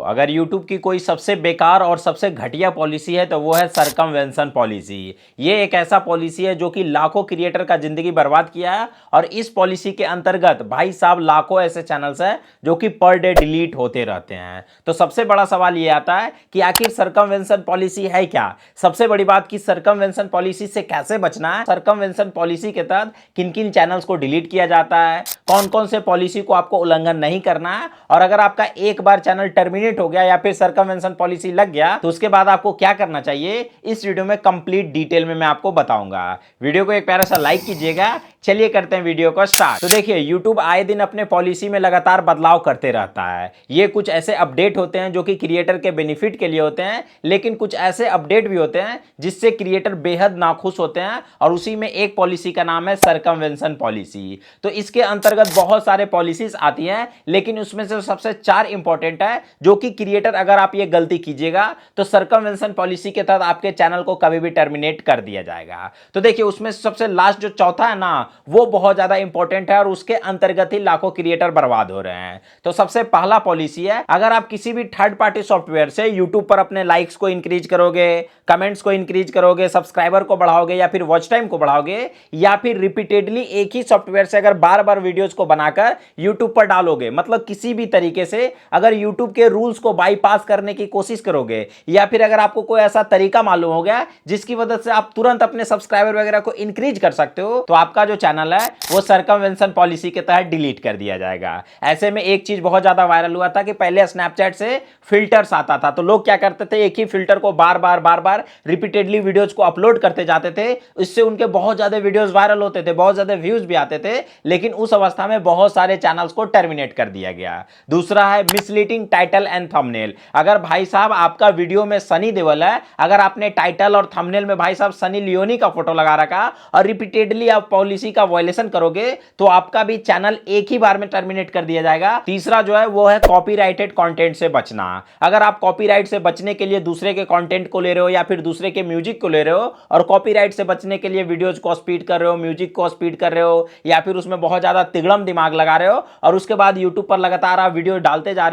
अगर YouTube की कोई सबसे बेकार और सबसे घटिया पॉलिसी है तो वो है सरकमवेंशन पॉलिसी। ये एक ऐसा पॉलिसी है जो कि लाखों क्रिएटर का जिंदगी बर्बाद किया है और इस पॉलिसी के अंतर्गत भाई साहब लाखों ऐसे चैनल्स हैं जो कि पर डे डिलीट होते रहते हैं। तो सबसे बड़ा सवाल ये आता है कि आखिर सरकमवेंशन पॉलिसी है क्या। सबसे बड़ी बात कि सरकमवेंशन पॉलिसी से कैसे बचना है, सरकमवेंशन पॉलिसी के तहत किन किन चैनल्स को डिलीट किया जाता है, कौन कौन से पॉलिसी को आपको उल्लंघन नहीं करना है, और अगर आपका एक बार चैनल टर्मिनेट हो गया या फिर सरकमवेंशन पॉलिसी लग गया तो उसके बाद आपको क्या करना चाहिए, इस वीडियो में कंप्लीट डिटेल में मैं आपको बताऊंगा। वीडियो को एक प्यारा सा लाइक कीजिएगा। चलिए करते हैं वीडियो को स्टार्ट। तो देखिए YouTube आए दिन अपने पॉलिसी में लगातार बदलाव करते रहता है। ये कुछ ऐसे अपडेट होते हैं जो कि क्रिएटर के बेनिफिट के लिए होते हैं, लेकिन कुछ ऐसे अपडेट भी होते हैं जिससे क्रिएटर बेहद नाखुश होते हैं, और उसी में एक पॉलिसी का नाम है सरकमवेंशन पॉलिसी। तो इसके अंतर्गत बहुत सारे पॉलिसीज आती हैं, लेकिन उसमें से सबसे 4 इंपॉर्टेंट है जो कि क्रिएटर अगर आप ये गलती कीजिएगा तो सरकमवेंशन पॉलिसी के तहत आपके चैनल को कभी भी टर्मिनेट कर दिया जाएगा। तो देखिए उसमें सबसे लास्ट जो चौथा है ना, वो बहुत ज्यादा इंपॉर्टेंट है और उसके अंतर्गत ही लाखों क्रिएटर बर्बाद हो रहे हैं। तो सबसे पहला पॉलिसी है, अगर आप किसी भी थर्ड पार्टी सॉफ्टवेयर से यूट्यूब पर अपने लाइक्स को इंक्रीज करोगे, कमेंट्स को इंक्रीज करोगे, सब्सक्राइबर को बढ़ाओगे या फिर वॉच टाइम को बढ़ाओगे, या फिर रिपीटेडली एक ही सॉफ्टवेयर से अगर बार बार वीडियोस को बनाकर यूट्यूब पर डालोगे, मतलब किसी भी तरीके से अगर यूट्यूब के रूल्स को बाईपास करने की कोशिश करोगे, या फिर अगर आपको कोई ऐसा तरीका मालूम हो गया जिसकी वजह से आप तुरंत अपने सब्सक्राइबर वगैरह को इंक्रीज कर सकते हो, तो आपका जो चैनल है वो सरकमवेंशन पॉलिसी के तहत डिलीट कर दिया जाएगा। ऐसे में एक चीज बहुत ज्यादा वायरल हुआ था कि पहले स्नैपचैट से फिल्टर्स आता था, तो लोग क्या करते थे, एक ही फिल्टर को बार बार रिपीटेडली वीडियोस को अपलोड करते जाते थे। इससे उनके बहुत ज्यादा वीडियोस वायरल होते थे, बहुत ज्यादा व्यूज भी आते थे, लेकिन उस अवस्था में बहुत सारे चैनल्स को टर्मिनेट कर दिया गया। दूसरा है मिसलीडिंग टाइटल एंड थंबनेल। अगर भाई साहब आपका वीडियो में सनी देओल है, अगर आपने टाइटल और थंबनेल में भाई साहब सनी लियोनी का फोटो लगा रखा और रिपीटेडली आप पॉलिसी का वायलेशन करोगे तो आपका भी चैनल एक ही बार में टर्मिनेट कर दिया जाएगा। तीसरा जो है वो है कॉपीराइटेड कंटेंट से बचना। अगर आप कॉपीराइट से बचने के लिए दूसरे के कंटेंट को ले रहे हो या फिर दूसरे के म्यूजिक को ले रहे हो और कॉपीराइट से बचने के लिए वीडियोज को स्पीड कर रहे हो, म्यूजिक को स्पीड कर रहे हो, या फिर उसमें बहुत ज्यादा तिगड़म दिमाग लगा रहे हो और उसके बाद यूट्यूब पर लगातार आप वीडियो डालते जा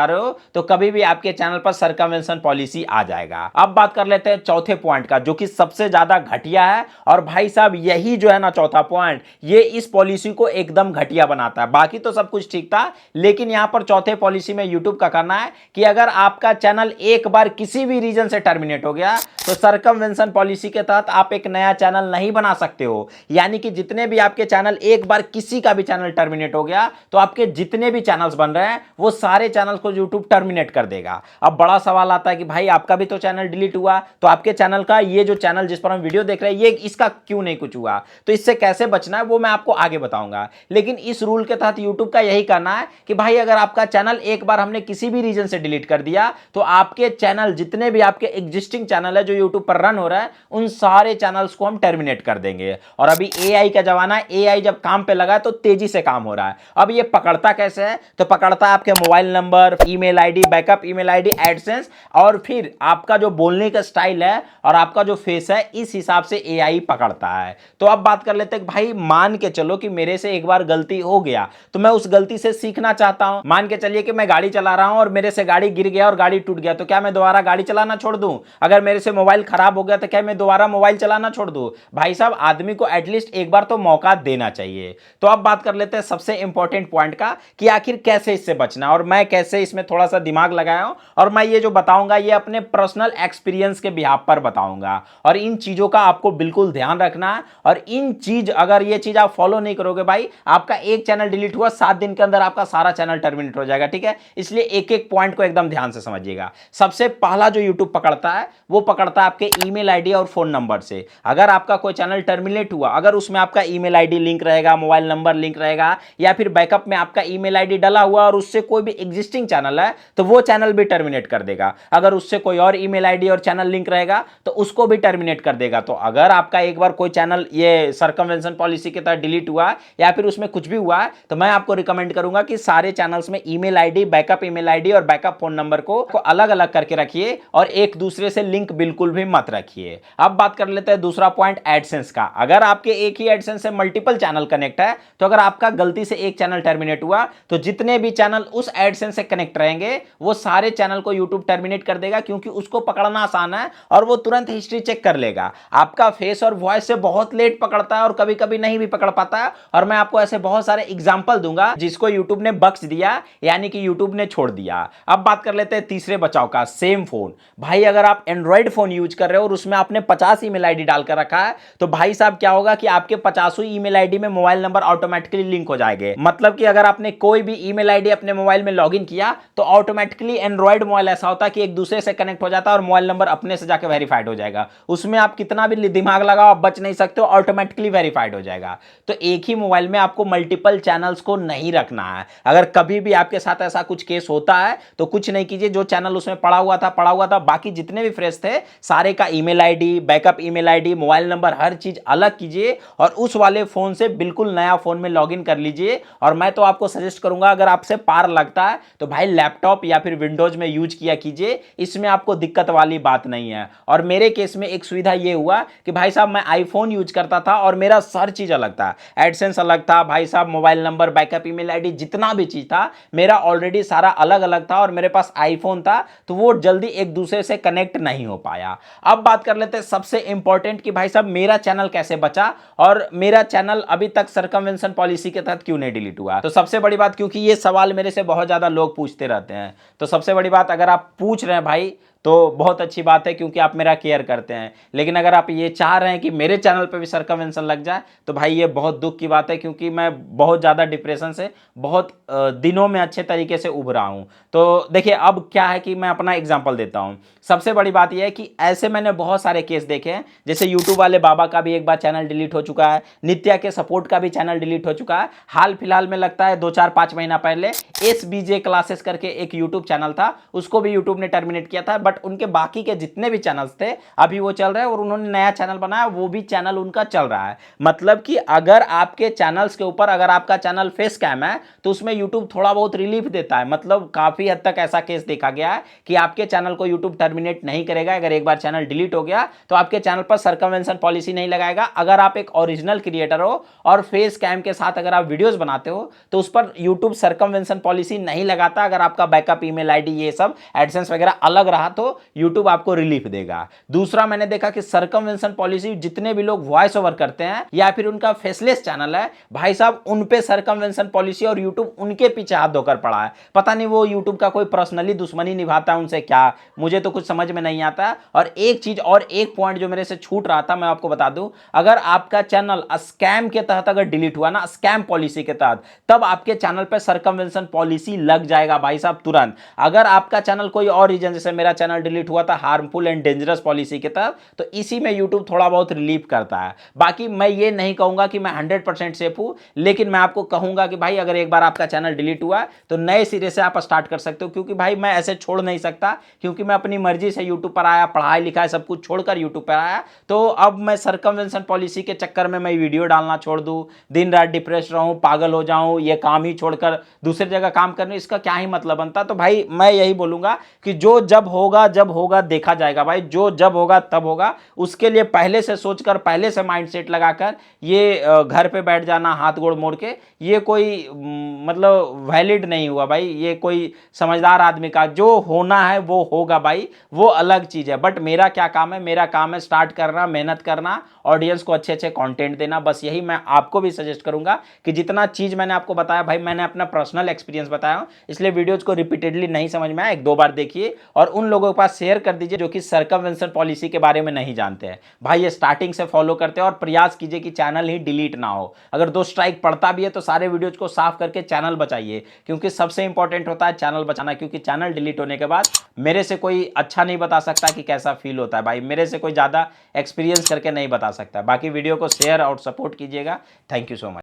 रहे हो तो कभी भी आपके चैनल पर सरकमवेंशन पॉलिसी आ जाएगा। अब बात कर लेते हैं चौथे पॉइंट का, जो कि सबसे ज्यादा घटिया है, और भाई साहब यही जो है ना चौथा पॉइंट, ये इस पॉलिसी को एकदम घटिया बनाता है। बाकी तो सब कुछ ठीक था, लेकिन यहां पर चौथे पॉलिसी में यूट्यूब का करना है कि अगर आपका चैनल एक बार किसी भी रीजन से टर्मिनेट हो गया तो सरकमवेंशन पॉलिसी के तहत आप एक नया चैनल नहीं बना सकते हो। यानी कि जितने भी आपके चैनल, एक बार किसी का भी चैनल टर्मिनेट हो गया तो आपके जितने भी चैनल्स बन रहे हैं वो सारे चैनल्स को यूट्यूब टर्मिनेट कर देगा। अब बड़ा सवाल आता है कि भाई आपका भी तो चैनल डिलीट हुआ, तो आपके चैनल का ये जो चैनल जिस पर हम वीडियो देख रहे हैं ये इसका क्यों नहीं कुछ हुआ। तो इससे कैसे बचना है वो मैं आपको आगे बताऊंगा, लेकिन इस रूल के तहत यूट्यूब का यही करना है कि भाई अगर आपका चैनल एक बार हमने किसी भी रीजन से डिलीट कर दिया तो आपके चैनल, जितने भी आपके एग्जिस्टिंग चैनल है जो यूट्यूब पर रन हो रहा है, उन सारे चैनल्स को हम टर्मिनेट कर देंगे। और अभी एआई का जमाना है, एआई जब काम पे लगा है तो तेजी से काम हो रहा है। अब ये पकड़ता कैसे है, तो पकड़ता है आपके mobile number, email ID, backup email ID, AdSense, और फिर आपका जो बोलने का स्टाइल है और आपका जो फेस है, इस हिसाब से एआई पकड़ता है। तो अब बात कर लेते हैं कि भाई मान के चलो कि मेरे से एक बार गलती हो गया तो मैं उस गलती से सीखना चाहता हूं। मान के चलिए कि मैं गाड़ी चला रहा हूं और मेरे से गाड़ी गिर गया और गाड़ी टूट गया, तो क्या मैं दोबारा गाड़ी चलाना छोड़ दूं? अगर मेरे से मोबाइल खराब हो गया तो क्या मैं दोबारा मोबाइल चलाना छोड़ दूं? भाई साहब आदमी को एटलीस्ट एक बार तो मौका देना चाहिए। तो अब बात कर लेते हैं सबसे इंपॉर्टेंट पॉइंट का कि आखिर कैसे इससे बचना, और मैं कैसे इसमें थोड़ा सा दिमाग लगाया हूं, और मैं ये जो बताऊंगा ये अपने पर्सनल एक्सपीरियंस के बिहाफ पर बताऊंगा। और इन चीजों का आपको बिल्कुल ध्यान रखना है, और इन चीज अगर ये चीज आप फॉलो नहीं करोगे भाई, आपका एक चैनल डिलीट हुआ 7 दिन के अंदर आपका सारा चैनल टर्मिनेट हो जाएगा। ठीक है, इसलिए एक एक पॉइंट को एकदम ध्यान से समझिएगा। सबसे पहला जो यूट्यूब पकड़ता है वो पकड़ता है आपके ईमेल आईडी और फोन नंबर से। अगर आपका कोई चैनल टर्मिनेट हुआ, अगर उसमें आपका ईमेल आईडी लिंक रहेगा, मोबाइल नंबर लिंक रहेगा, या फिर बैकअप में आपका ईमेल आईडी डला हुआ और उससे कोई भी एग्जिस्टिंग चैनल है तो वो चैनल भी टर्मिनेट कर देगा। अगर उससे कोई और ईमेल आईडी और चैनल लिंक रहेगा तो उसको भी टर्मिनेट कर देगा। तो अगर आपका एक बार कोई चैनल ये सरकमवेंशन पॉलिसी के तहत डिलीट हुआ या फिर उसमें कुछ भी हुआ है तो मैं आपको रिकमेंड करूंगा कि सारे चैनल्स में email ID, backup email ID और बैकअप फोन नंबर को अलग अलग करके रखिए और एक दूसरे से लिंक बिल्कुल भी मत रखिए। अब बात कर लेते हैं दूसरा पॉइंट, एडसेंस का। अगर आपके एक ही एडसेंस से मल्टीपल चैनल कनेक्ट है तो अगर आपका गलती से एक चैनल टर्मिनेट हुआ तो जितने भी चैनल उस एडसेंस से कनेक्ट रहेंगे आगे वो सारे चैनल को यूट्यूब टर्मिनेट कर देगा, क्योंकि उसको पकड़ना आसान है और वो तुरंत हिस्ट्री चेक कर लेगा। आपका फेस और वॉइस से बहुत लेट पकड़ता है और कभी कभी नहीं भी पकड़ पाता है, और मैं आपको ऐसे बहुत सारे एग्जाम्पल दूंगा जिसको यूट्यूब ने बख्श दिया, यानी कि यूट्यूब ने छोड़ दिया। अब बात कर लेते हैं तीसरे बचाव का, सेम फोन। भाई अगर आप एंड्रॉइड फोन यूज कर रहे हो और उसमें आपने 50 ईमेल आईडी डालकर रखा है, तो भाई साहब क्या होगा कि आपके 50 ईमेल आईडी में मोबाइल नंबर ऑटोमेटिकली लिंक हो जाएंगे। मतलब कि अगर आपने कोई भी ईमेल आईडी अपने मोबाइल में लॉगिन किया तो ऑटोमेटिकली एंड्रॉइड मोबाइल ऐसा होता है कि एक दूसरे से कनेक्ट हो जाता है और मोबाइल नंबर अपने से जाकर वेरीफाइड हो जाएगा। उसमें आप कितना भी दिमाग लगाओ आप बच नहीं सकते हो, ऑटोमेटिकली वेरीफाइड हो जाएगा। तो एक ही मोबाइल में आपको मल्टीपल चैनल्स को नहीं रखना है। अगर कभी भी आपके साथ ऐसा कुछ केस होता है तो कुछ नहीं कीजिए, जो चैनल उसमें पड़ा हुआ था, बाकी जितने भी फ्रेश थे सारे का email ID, backup email ID, mobile number, हर चीज अलग कीजिए और उस वाले फोन से बिल्कुल नया फोन में लॉगिन कर लीजिए। और मैं तो आपको सजेस्ट करूंगा, अगर आपसे पार लगता है तो भाई लैपटॉप या फिर विंडोज में यूज किया कीजिए, इसमें आपको दिक्कत वाली बात नहीं है। और मेरे केस में एक सुविधा यह हुआ कि भाई साहब मैं आईफोन यूज करता था और मेरा हर चीज अलग था, एडसेंस अलग था, भाई साहब mobile number, backup email ID, जितना भी चीज था मेरा ऑलरेडी सारा अलग अलग था और मेरे पास आईफोन था, तो वो जल्दी एक दूसरे से कनेक्ट नहीं हो पाया। अब बात कर लेते हैं सबसे इंपॉर्टेंट कि भाई साहब मेरा चैनल कैसे बचा और मेरा चैनल अभी तक सर्कमवेंशन पॉलिसी के तहत क्यों नहीं डिलीट हुआ। तो सबसे बड़ी बात, क्योंकि ये सवाल मेरे से बहुत ज्यादा लोग पूछते रहते हैं, तो सबसे बड़ी बात, अगर आप पूछ रहे हैं भाई तो बहुत अच्छी बात है, क्योंकि आप मेरा केयर करते हैं। लेकिन अगर आप ये चाह रहे हैं कि मेरे चैनल पे भी सर्कमवेंशन लग जाए तो भाई ये बहुत दुख की बात है, क्योंकि मैं बहुत ज़्यादा डिप्रेशन से बहुत दिनों में अच्छे तरीके से उभरा हूं। तो देखिए अब क्या है कि मैं अपना एग्जाम्पल देता हूं। सबसे बड़ी बात यह है कि ऐसे मैंने बहुत सारे केस देखे हैं, जैसे यूट्यूब वाले बाबा का भी एक बार चैनल डिलीट हो चुका है, नित्या के सपोर्ट का भी चैनल डिलीट हो चुका है। हाल फिलहाल में लगता है 2-4-5 महीना पहले SBJ क्लासेस करके एक यूट्यूब चैनल था, उसको भी यूट्यूब ने टर्मिनेट किया था। बट उनके बाकी के जितने भी चैनल्स थे अभी वो चल रहे हैं और उन्होंने नया चैनल बनाया, वो भी चैनल उनका चल रहा है। मतलब कि अगर आपके चैनल्स के ऊपर, अगर आपका चैनल फेस कैम है तो उसमें यूट्यूब थोड़ा बहुत रिलीफ देता है। मतलब काफी हद तक ऐसा केस देखा गया है कि आपके चैनल को यूट्यूब टर्मिनेट नहीं करेगा। अगर एक बार चैनल डिलीट हो गया तो आपके चैनल पर सर्कमवेंशन पॉलिसी नहीं लगाएगा। अगर आप एक ओरिजिनल क्रिएटर हो और फेस कैम के साथ अगर आप वीडियोस बनाते हो तो उस पर यूट्यूब सर्कमवेंशन पॉलिसी नहीं लगाता। अगर आपका बैकअप ईमेल आईडी, ये सब एडसेंस वगैरह अलग रहा तो यूट्यूब आपको रिलीफ देगा। दूसरा, मैंने देखा कि सर्कमवेंशन पॉलिसी जितने भी लोग वॉइस ओवर करते हैं या फिर उनका फेसलेस चैनल है, भाई साहब उन पे सर्कमवेंशन पॉलिसी और यूट्यूब उनके पीछे हाथ धोकर पड़ा है। पता नहीं वो यूट्यूब का कोई पर्सनली दुश्मनी निभाता है उनसे क्या, मुझे तो कुछ समझ में नहीं आता। और एक चीज और एक पॉइंट जो मेरे से छूट रहा था, मैं आपको बता दूं, अगर आपका चैनल स्कैम के तहत अगर डिलीट हुआ ना, स्कैम पॉलिसी के तहत, तब आपके चैनल पे सर्कमवेंशन पॉलिसी लग जाएगा भाई साहब तुरंत। अगर आपका चैनल कोई और रीजन, जैसे मेरा चैनल डिलीट हुआ था हार्मफुल एंड डेंजरस पॉलिसी के तहत, तो इसी में यूट्यूब थोड़ा बहुत रिलीफ करता है। बाकी मैं ये नहीं कहूंगा कि मैं 100% सेफ हूं, लेकिन मैं आपको कहूंगा कि भाई अगर एक बार आपका चैनल डिलीट हुआ तो नए सिरे से आप स्टार्ट कर सकते हो, क्योंकि भाई मैं ऐसे छोड़ नहीं सकता, क्योंकि मैं अपनी मर्जी से यूट्यूब पर आया, पढ़ाई लिखाई सब कुछ छोड़कर यूट्यूब पर आया। तो अब मैं सर्कमवेंशन पॉलिसी के चक्कर में मैं वीडियो डालना छोड़ दूं, दिन रात डिप्रेस रहूं, पागल हो जाऊं, ये काम ही छोड़कर दूसरी जगह काम करने, इसका क्या ही मतलब बनता। तो भाई मैं यही बोलूंगा कि जो जब होगा देखा जाएगा भाई, जो जब होगा तब होगा। उसके लिए पहले से सोचकर, पहले से माइंडसेट लगाकर ये घर पे बैठ जाना हाथ गोड़ मोड़ के, ये कोई मतलब वैलिड नहीं हुआ भाई। ये कोई समझदार आदमी का, जो होना है वो होगा भाई, वो अलग चीज है। बट मेरा क्या काम है, मेरा काम है स्टार्ट करना, मेहनत करना, ऑडियंस को अच्छे अच्छे कंटेंट देना। बस यही मैं आपको भी सजेस्ट करूंगा कि जितना चीज मैंने आपको बताया भाई, मैंने अपना पर्सनल एक्सपीरियंस बताया हूं, इसलिए वीडियोज को रिपीटेडली नहीं समझ में आया, 1-2 बार देखिए और उन लोगों के पास शेयर कर दीजिए जो कि सर्कमवेंशन पॉलिसी के बारे में नहीं जानते हैं। भाई ये स्टार्टिंग से फॉलो करते हैं और प्रयास कीजिए कि चैनल ही डिलीट ना हो। अगर 2 स्ट्राइक पड़ता भी है तो सारे वीडियोज को साफ करके चैनल बचाइए, क्योंकि सबसे इंपॉर्टेंट होता है चैनल बचाना। क्योंकि चैनल डिलीट होने के बाद मेरे से कोई अच्छा नहीं बता सकता कि कैसा फील होता है भाई, मेरे से कोई ज्यादा एक्सपीरियंस करके नहीं बता सकता। बाकी वीडियो को शेयर और सपोर्ट कीजिएगा। Thank you so much.